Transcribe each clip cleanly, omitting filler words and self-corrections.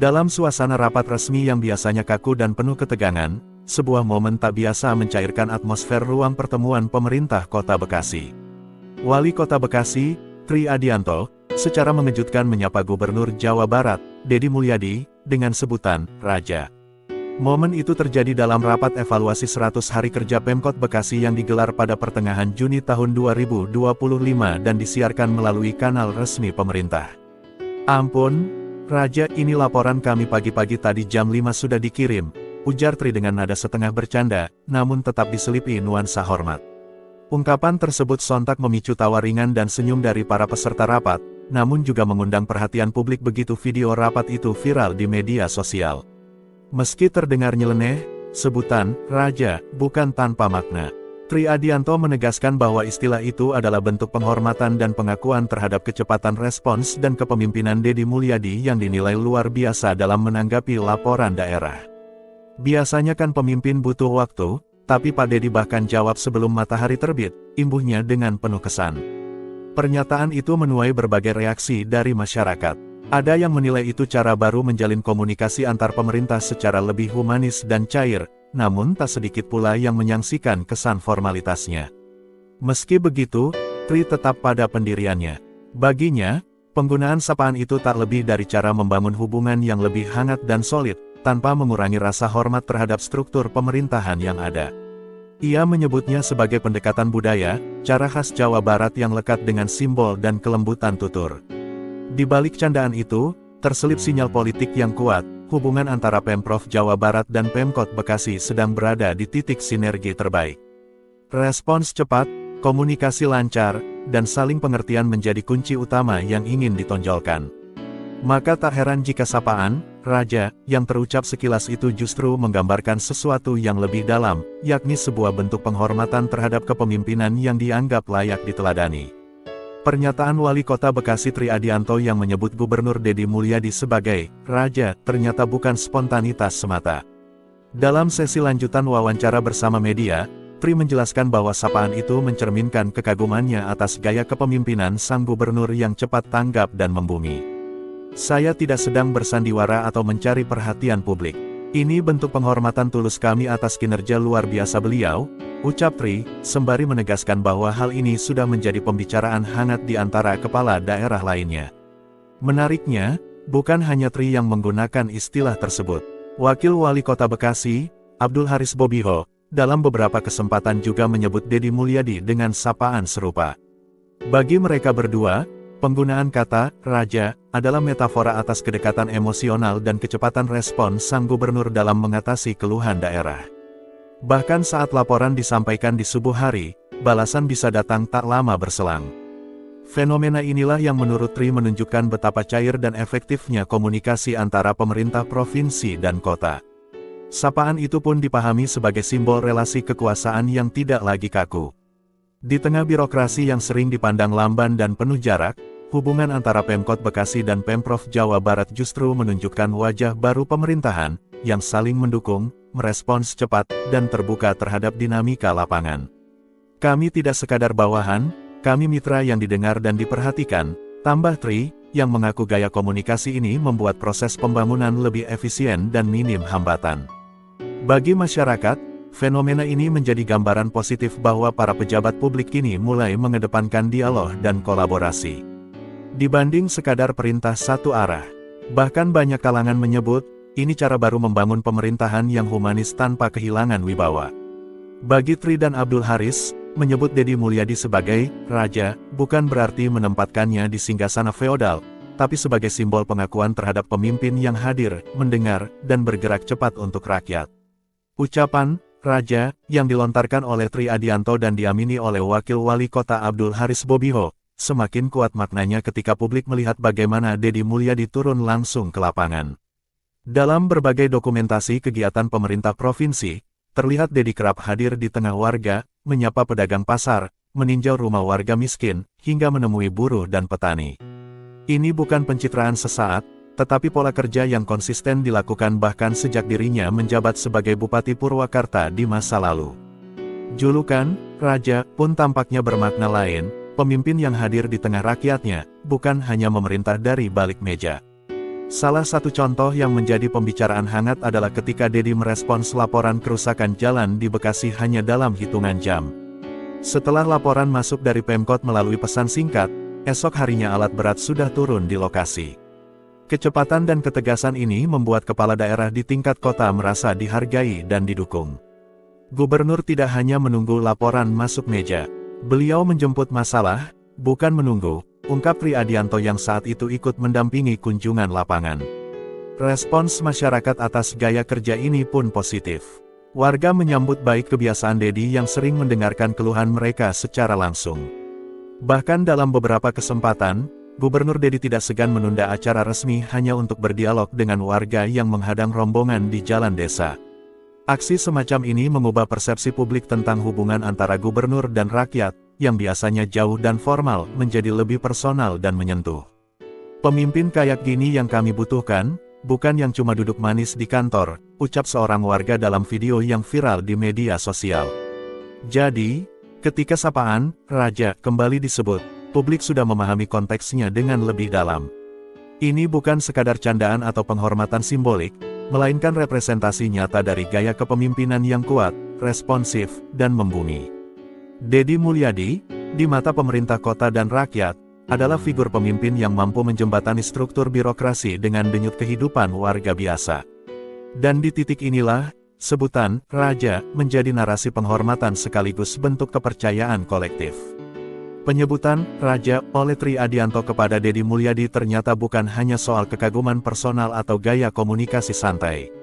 Dalam suasana rapat resmi yang biasanya kaku dan penuh ketegangan, sebuah momen tak biasa mencairkan atmosfer ruang pertemuan pemerintah Kota Bekasi. Wali Kota Bekasi, Tri Adianto, secara mengejutkan menyapa Gubernur Jawa Barat, Deddy Mulyadi, dengan sebutan Raja. Momen itu terjadi dalam rapat evaluasi 100 hari kerja Pemkot Bekasi yang digelar pada pertengahan Juni tahun 2025 dan disiarkan melalui kanal resmi pemerintah. "Ampun, Raja, ini laporan kami pagi-pagi tadi jam 5 sudah dikirim," ujar Tri dengan nada setengah bercanda, namun tetap diselipi nuansa hormat. Ungkapan tersebut sontak memicu tawa ringan dan senyum dari para peserta rapat, namun juga mengundang perhatian publik begitu video rapat itu viral di media sosial. Meski terdengar nyeleneh, sebutan "Raja" bukan tanpa makna. Tri Adianto menegaskan bahwa istilah itu adalah bentuk penghormatan dan pengakuan terhadap kecepatan respons dan kepemimpinan Deddy Mulyadi yang dinilai luar biasa dalam menanggapi laporan daerah. "Biasanya kan pemimpin butuh waktu, tapi Pak Deddy bahkan jawab sebelum matahari terbit," imbuhnya dengan penuh kesan. Pernyataan itu menuai berbagai reaksi dari masyarakat. Ada yang menilai itu cara baru menjalin komunikasi antar pemerintah secara lebih humanis dan cair, namun tak sedikit pula yang menyaksikan kesan formalitasnya. Meski begitu, Tri tetap pada pendiriannya. Baginya, penggunaan sapaan itu tak lebih dari cara membangun hubungan yang lebih hangat dan solid, tanpa mengurangi rasa hormat terhadap struktur pemerintahan yang ada. Ia menyebutnya sebagai pendekatan budaya, cara khas Jawa Barat yang lekat dengan simbol dan kelembutan tutur. Di balik candaan itu, terselip sinyal politik yang kuat, hubungan antara Pemprov Jawa Barat dan Pemkot Bekasi sedang berada di titik sinergi terbaik. Respons cepat, komunikasi lancar, dan saling pengertian menjadi kunci utama yang ingin ditonjolkan. Maka tak heran jika sapaan "Raja" yang terucap sekilas itu justru menggambarkan sesuatu yang lebih dalam, yakni sebuah bentuk penghormatan terhadap kepemimpinan yang dianggap layak diteladani. Pernyataan Wali Kota Bekasi Tri Adianto yang menyebut Gubernur Deddy Mulyadi sebagai "Raja" ternyata bukan spontanitas semata. Dalam sesi lanjutan wawancara bersama media, Tri menjelaskan bahwa sapaan itu mencerminkan kekagumannya atas gaya kepemimpinan sang gubernur yang cepat tanggap dan membumi. "Saya tidak sedang bersandiwara atau mencari perhatian publik. Ini bentuk penghormatan tulus kami atas kinerja luar biasa beliau," ucap Tri, sembari menegaskan bahwa hal ini sudah menjadi pembicaraan hangat di antara kepala daerah lainnya. Menariknya, bukan hanya Tri yang menggunakan istilah tersebut. Wakil Wali Kota Bekasi, Abdul Haris Bobiho, dalam beberapa kesempatan juga menyebut Deddy Mulyadi dengan sapaan serupa. Bagi mereka berdua, penggunaan kata "Raja" adalah metafora atas kedekatan emosional dan kecepatan respon sang gubernur dalam mengatasi keluhan daerah. Bahkan saat laporan disampaikan di subuh hari, balasan bisa datang tak lama berselang. Fenomena inilah yang menurut Tri menunjukkan betapa cair dan efektifnya komunikasi antara pemerintah provinsi dan kota. Sapaan itu pun dipahami sebagai simbol relasi kekuasaan yang tidak lagi kaku. Di tengah birokrasi yang sering dipandang lamban dan penuh jarak, hubungan antara Pemkot Bekasi dan Pemprov Jawa Barat justru menunjukkan wajah baru pemerintahan, yang saling mendukung, merespons cepat, dan terbuka terhadap dinamika lapangan. "Kami tidak sekadar bawahan, kami mitra yang didengar dan diperhatikan," tambah Tri, yang mengaku gaya komunikasi ini membuat proses pembangunan lebih efisien dan minim hambatan. Bagi masyarakat, fenomena ini menjadi gambaran positif bahwa para pejabat publik kini mulai mengedepankan dialog dan kolaborasi dibanding sekadar perintah satu arah. Bahkan banyak kalangan menyebut, ini cara baru membangun pemerintahan yang humanis tanpa kehilangan wibawa. Bagi Tri dan Abdul Haris, menyebut Deddy Mulyadi sebagai "Raja" bukan berarti menempatkannya di singgasana feodal, tapi sebagai simbol pengakuan terhadap pemimpin yang hadir, mendengar, dan bergerak cepat untuk rakyat. Ucapan "Raja" yang dilontarkan oleh Tri Adianto dan diamini oleh Wakil Wali Kota Abdul Haris Bobiho, semakin kuat maknanya ketika publik melihat bagaimana Deddy Mulyadi turun langsung ke lapangan. Dalam berbagai dokumentasi kegiatan pemerintah provinsi, terlihat Deddy kerap hadir di tengah warga, menyapa pedagang pasar, meninjau rumah warga miskin, hingga menemui buruh dan petani. Ini bukan pencitraan sesaat, tetapi pola kerja yang konsisten dilakukan bahkan sejak dirinya menjabat sebagai Bupati Purwakarta di masa lalu. Julukan "Raja" pun tampaknya bermakna lain, pemimpin yang hadir di tengah rakyatnya, bukan hanya memerintah dari balik meja. Salah satu contoh yang menjadi pembicaraan hangat adalah ketika Dedi merespons laporan kerusakan jalan di Bekasi hanya dalam hitungan jam. Setelah laporan masuk dari Pemkot melalui pesan singkat, esok harinya alat berat sudah turun di lokasi. Kecepatan dan ketegasan ini membuat kepala daerah di tingkat kota merasa dihargai dan didukung. Gubernur tidak hanya menunggu laporan masuk meja. Beliau menjemput masalah, bukan menunggu, ungkap Tri Adianto yang saat itu ikut mendampingi kunjungan lapangan. Respons masyarakat atas gaya kerja ini pun positif. Warga menyambut baik kebiasaan Dedi yang sering mendengarkan keluhan mereka secara langsung. Bahkan dalam beberapa kesempatan, Gubernur Dedi tidak segan menunda acara resmi hanya untuk berdialog dengan warga yang menghadang rombongan di jalan desa. Aksi semacam ini mengubah persepsi publik tentang hubungan antara gubernur dan rakyat, yang biasanya jauh dan formal, menjadi lebih personal dan menyentuh. Pemimpin kayak gini yang kami butuhkan, bukan yang cuma duduk manis di kantor, ucap seorang warga dalam video yang viral di media sosial. Jadi, ketika sapaan Raja kembali disebut, publik sudah memahami konteksnya dengan lebih dalam. Ini bukan sekadar candaan atau penghormatan simbolik, melainkan representasi nyata dari gaya kepemimpinan yang kuat, responsif, dan membumi. Dedi Mulyadi, di mata pemerintah kota dan rakyat, adalah figur pemimpin yang mampu menjembatani struktur birokrasi dengan denyut kehidupan warga biasa. Dan di titik inilah, sebutan Raja menjadi narasi penghormatan sekaligus bentuk kepercayaan kolektif. Penyebutan Raja oleh Tri Adianto kepada Dedi Mulyadi ternyata bukan hanya soal kekaguman personal atau gaya komunikasi santai.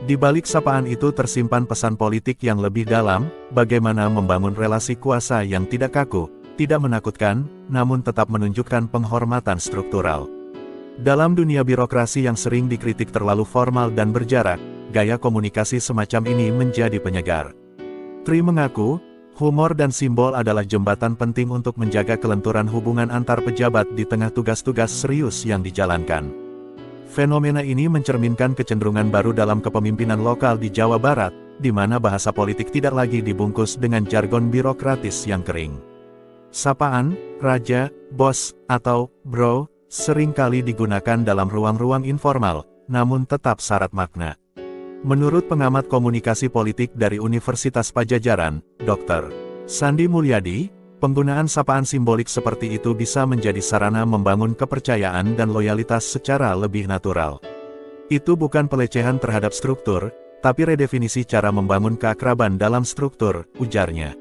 Di balik sapaan itu tersimpan pesan politik yang lebih dalam, bagaimana membangun relasi kuasa yang tidak kaku, tidak menakutkan, namun tetap menunjukkan penghormatan struktural. Dalam dunia birokrasi yang sering dikritik terlalu formal dan berjarak, gaya komunikasi semacam ini menjadi penyegar. Tri mengaku, humor dan simbol adalah jembatan penting untuk menjaga kelenturan hubungan antar pejabat di tengah tugas-tugas serius yang dijalankan. Fenomena ini mencerminkan kecenderungan baru dalam kepemimpinan lokal di Jawa Barat, di mana bahasa politik tidak lagi dibungkus dengan jargon birokratis yang kering. Sapaan, Raja, Bos, atau Bro, seringkali digunakan dalam ruang-ruang informal, namun tetap syarat makna. Menurut pengamat komunikasi politik dari Universitas Padjadjaran, Dr. Sandi Mulyadi, penggunaan sapaan simbolik seperti itu bisa menjadi sarana membangun kepercayaan dan loyalitas secara lebih natural. Itu bukan pelecehan terhadap struktur, tapi redefinisi cara membangun keakraban dalam struktur, ujarnya.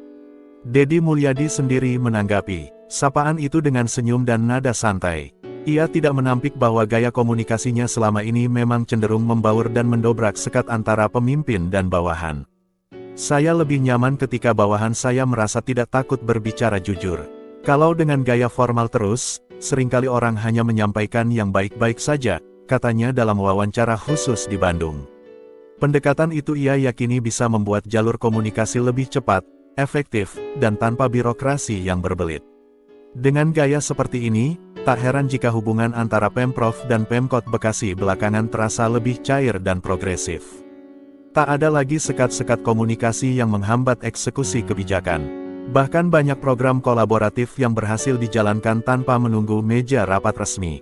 Dedi Mulyadi sendiri menanggapi sapaan itu dengan senyum dan nada santai. Ia tidak menampik bahwa gaya komunikasinya selama ini memang cenderung membaur dan mendobrak sekat antara pemimpin dan bawahan. Saya lebih nyaman ketika bawahan saya merasa tidak takut berbicara jujur. Kalau dengan gaya formal terus, seringkali orang hanya menyampaikan yang baik-baik saja, katanya dalam wawancara khusus di Bandung. Pendekatan itu ia yakini bisa membuat jalur komunikasi lebih cepat, efektif, dan tanpa birokrasi yang berbelit. Dengan gaya seperti ini, tak heran jika hubungan antara Pemprov dan Pemkot Bekasi belakangan terasa lebih cair dan progresif. Tak ada lagi sekat-sekat komunikasi yang menghambat eksekusi kebijakan. Bahkan banyak program kolaboratif yang berhasil dijalankan tanpa menunggu meja rapat resmi.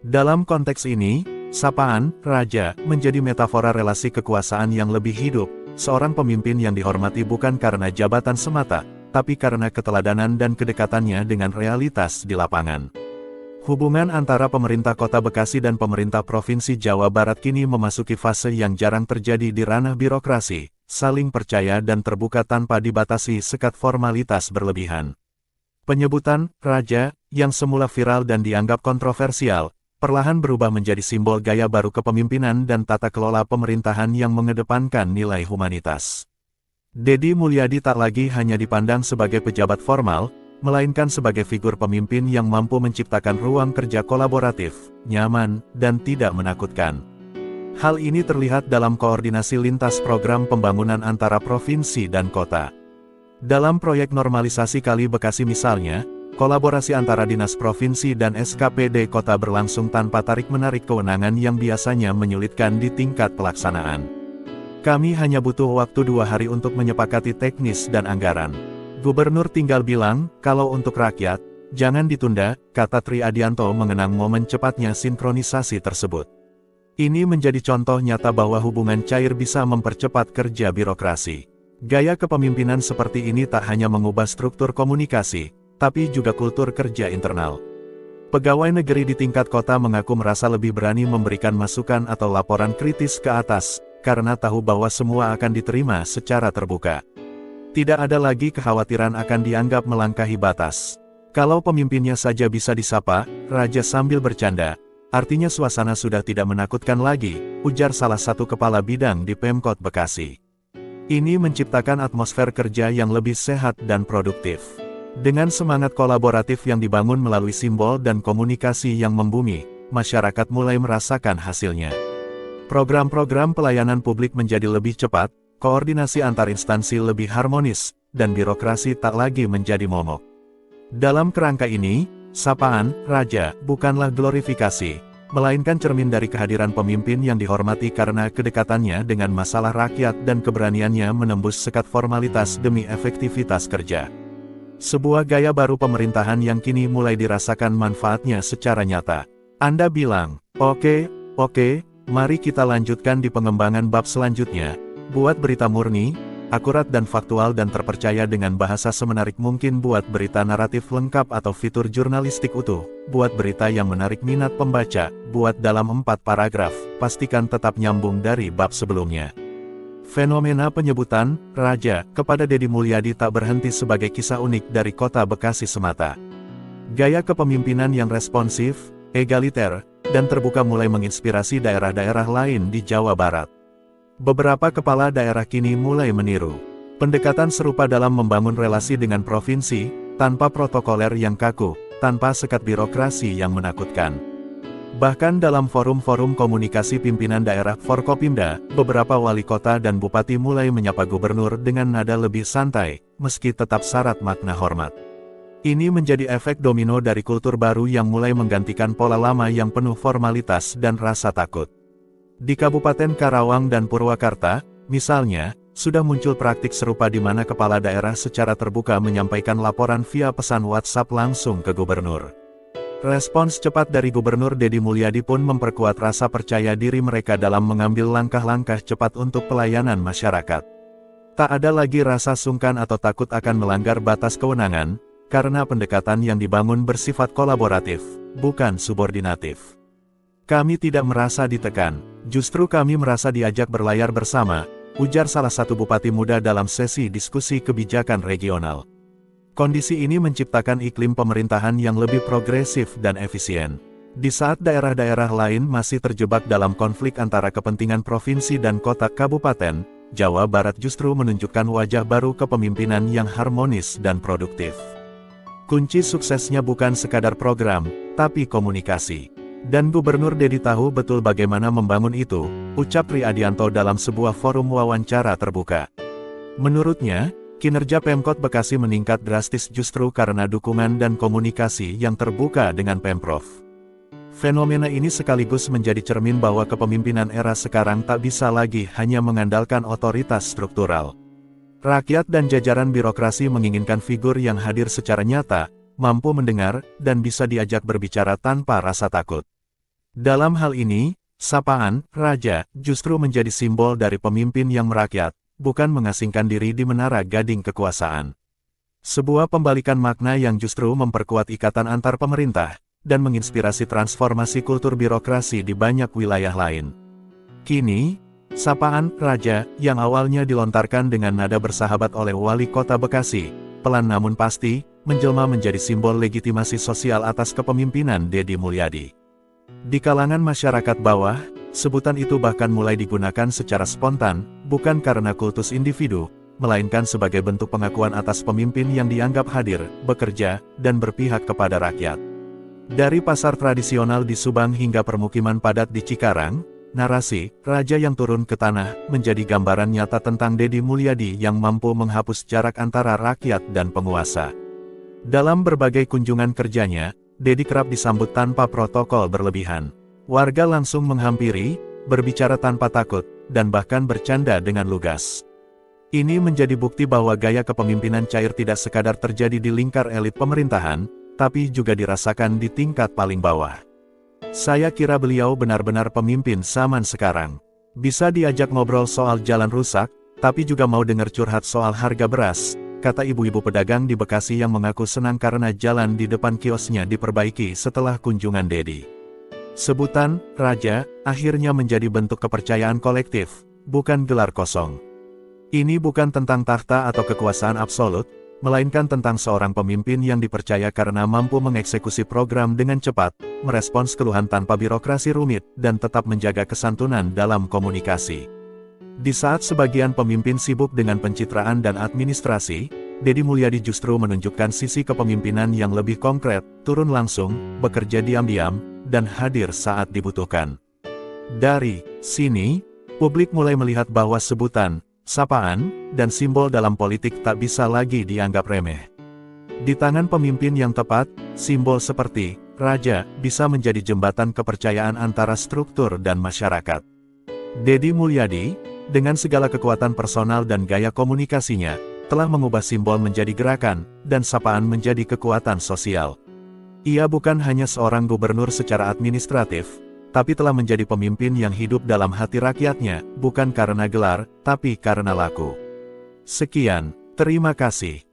Dalam konteks ini, sapaan Raja menjadi metafora relasi kekuasaan yang lebih hidup, seorang pemimpin yang dihormati bukan karena jabatan semata, tapi karena keteladanan dan kedekatannya dengan realitas di lapangan. Hubungan antara pemerintah Kota Bekasi dan pemerintah Provinsi Jawa Barat kini memasuki fase yang jarang terjadi di ranah birokrasi, saling percaya dan terbuka tanpa dibatasi sekat formalitas berlebihan. Penyebutan Raja, yang semula viral dan dianggap kontroversial, perlahan berubah menjadi simbol gaya baru kepemimpinan dan tata kelola pemerintahan yang mengedepankan nilai humanitas. Dedi Mulyadi tak lagi hanya dipandang sebagai pejabat formal, melainkan sebagai figur pemimpin yang mampu menciptakan ruang kerja kolaboratif, nyaman, dan tidak menakutkan. Hal ini terlihat dalam koordinasi lintas program pembangunan antara provinsi dan kota. Dalam proyek normalisasi Kali Bekasi misalnya, kolaborasi antara dinas provinsi dan SKPD kota berlangsung tanpa tarik-menarik kewenangan yang biasanya menyulitkan di tingkat pelaksanaan. Kami hanya butuh waktu 2 hari untuk menyepakati teknis dan anggaran. Gubernur tinggal bilang, kalau untuk rakyat, Jangan ditunda, kata Tri Adianto mengenang momen cepatnya sinkronisasi tersebut. Ini menjadi contoh nyata bahwa hubungan cair bisa mempercepat kerja birokrasi. Gaya kepemimpinan seperti ini tak hanya mengubah struktur komunikasi, tapi juga kultur kerja internal. Pegawai negeri di tingkat kota mengaku merasa lebih berani memberikan masukan atau laporan kritis ke atas, karena tahu bahwa semua akan diterima secara terbuka. Tidak ada lagi kekhawatiran akan dianggap melangkahi batas. Kalau pemimpinnya saja bisa disapa, Raja sambil bercanda, artinya suasana sudah tidak menakutkan lagi, ujar salah satu kepala bidang di Pemkot Bekasi. Ini menciptakan atmosfer kerja yang lebih sehat dan produktif. Dengan semangat kolaboratif yang dibangun melalui simbol dan komunikasi yang membumi, masyarakat mulai merasakan hasilnya. Program-program pelayanan publik menjadi lebih cepat, koordinasi antar instansi lebih harmonis, dan birokrasi tak lagi menjadi momok. Dalam kerangka ini, sapaan Raja bukanlah glorifikasi, melainkan cermin dari kehadiran pemimpin yang dihormati karena kedekatannya dengan masalah rakyat dan keberaniannya menembus sekat formalitas demi efektivitas kerja. Sebuah gaya baru pemerintahan yang kini mulai dirasakan manfaatnya secara nyata. Anda bilang, oke, mari kita lanjutkan di pengembangan bab selanjutnya. Buat berita murni, akurat dan faktual dan terpercaya dengan bahasa semenarik mungkin, buat berita naratif lengkap atau fitur jurnalistik utuh, buat berita yang menarik minat pembaca, buat dalam 4 paragraf, pastikan tetap nyambung dari bab sebelumnya. Fenomena penyebutan Raja kepada Deddy Mulyadi tak berhenti sebagai kisah unik dari kota Bekasi semata. Gaya kepemimpinan yang responsif, egaliter, dan terbuka mulai menginspirasi daerah-daerah lain di Jawa Barat. Beberapa kepala daerah kini mulai meniru pendekatan serupa dalam membangun relasi dengan provinsi, tanpa protokoler yang kaku, tanpa sekat birokrasi yang menakutkan. Bahkan dalam forum-forum komunikasi pimpinan daerah Forkopimda, beberapa wali kota dan bupati mulai menyapa gubernur dengan nada lebih santai, meski tetap syarat makna hormat. Ini menjadi efek domino dari kultur baru yang mulai menggantikan pola lama yang penuh formalitas dan rasa takut. Di Kabupaten Karawang dan Purwakarta, misalnya, sudah muncul praktik serupa di mana kepala daerah secara terbuka menyampaikan laporan via pesan WhatsApp langsung ke gubernur. Respons cepat dari Gubernur Deddy Mulyadi pun memperkuat rasa percaya diri mereka dalam mengambil langkah-langkah cepat untuk pelayanan masyarakat. Tak ada lagi rasa sungkan atau takut akan melanggar batas kewenangan, karena pendekatan yang dibangun bersifat kolaboratif, bukan subordinatif. Kami tidak merasa ditekan, justru kami merasa diajak berlayar bersama, ujar salah satu bupati muda dalam sesi diskusi kebijakan regional. Kondisi ini menciptakan iklim pemerintahan yang lebih progresif dan efisien. Di saat daerah-daerah lain masih terjebak dalam konflik antara kepentingan provinsi dan kota kabupaten, Jawa Barat justru menunjukkan wajah baru kepemimpinan yang harmonis dan produktif. Kunci suksesnya bukan sekadar program, tapi komunikasi. Dan Gubernur Deddy tahu betul bagaimana membangun itu, ucap Tri Adianto dalam sebuah forum wawancara terbuka. Menurutnya, kinerja Pemkot Bekasi meningkat drastis justru karena dukungan dan komunikasi yang terbuka dengan Pemprov. Fenomena ini sekaligus menjadi cermin bahwa kepemimpinan era sekarang tak bisa lagi hanya mengandalkan otoritas struktural. Rakyat dan jajaran birokrasi menginginkan figur yang hadir secara nyata, mampu mendengar, dan bisa diajak berbicara tanpa rasa takut. Dalam hal ini, sapaan Raja justru menjadi simbol dari pemimpin yang merakyat, bukan mengasingkan diri di menara gading kekuasaan. Sebuah pembalikan makna yang justru memperkuat ikatan antar pemerintah, dan menginspirasi transformasi kultur birokrasi di banyak wilayah lain. Kini, sapaan Raja yang awalnya dilontarkan dengan nada bersahabat oleh Wali Kota Bekasi, pelan namun pasti, menjelma menjadi simbol legitimasi sosial atas kepemimpinan Deddy Mulyadi. Di kalangan masyarakat bawah, sebutan itu bahkan mulai digunakan secara spontan, bukan karena kultus individu, melainkan sebagai bentuk pengakuan atas pemimpin yang dianggap hadir, bekerja, dan berpihak kepada rakyat. Dari pasar tradisional di Subang hingga permukiman padat di Cikarang, narasi Raja yang turun ke tanah menjadi gambaran nyata tentang Deddy Mulyadi yang mampu menghapus jarak antara rakyat dan penguasa. Dalam berbagai kunjungan kerjanya, Deddy kerap disambut tanpa protokol berlebihan. Warga langsung menghampiri, berbicara tanpa takut, dan bahkan bercanda dengan lugas. Ini menjadi bukti bahwa gaya kepemimpinan cair tidak sekadar terjadi di lingkar elit pemerintahan, tapi juga dirasakan di tingkat paling bawah. Saya kira beliau benar-benar pemimpin zaman sekarang. Bisa diajak ngobrol soal jalan rusak, tapi juga mau dengar curhat soal harga beras, kata ibu-ibu pedagang di Bekasi yang mengaku senang karena jalan di depan kiosnya diperbaiki setelah kunjungan Dedi. Sebutan Raja akhirnya menjadi bentuk kepercayaan kolektif, bukan gelar kosong. Ini bukan tentang tahta atau kekuasaan absolut, melainkan tentang seorang pemimpin yang dipercaya karena mampu mengeksekusi program dengan cepat, merespons keluhan tanpa birokrasi rumit, dan tetap menjaga kesantunan dalam komunikasi. Di saat sebagian pemimpin sibuk dengan pencitraan dan administrasi, Dedi Mulyadi justru menunjukkan sisi kepemimpinan yang lebih konkret, turun langsung, bekerja diam-diam, dan hadir saat dibutuhkan. Dari sini, publik mulai melihat bahwa sebutan, sapaan, dan simbol dalam politik tak bisa lagi dianggap remeh. Di tangan pemimpin yang tepat, simbol seperti Raja bisa menjadi jembatan kepercayaan antara struktur dan masyarakat. Dedi Mulyadi, dengan segala kekuatan personal dan gaya komunikasinya, telah mengubah simbol menjadi gerakan, dan sapaan menjadi kekuatan sosial. Ia bukan hanya seorang gubernur secara administratif, tapi telah menjadi pemimpin yang hidup dalam hati rakyatnya, bukan karena gelar, tapi karena laku. Sekian, terima kasih.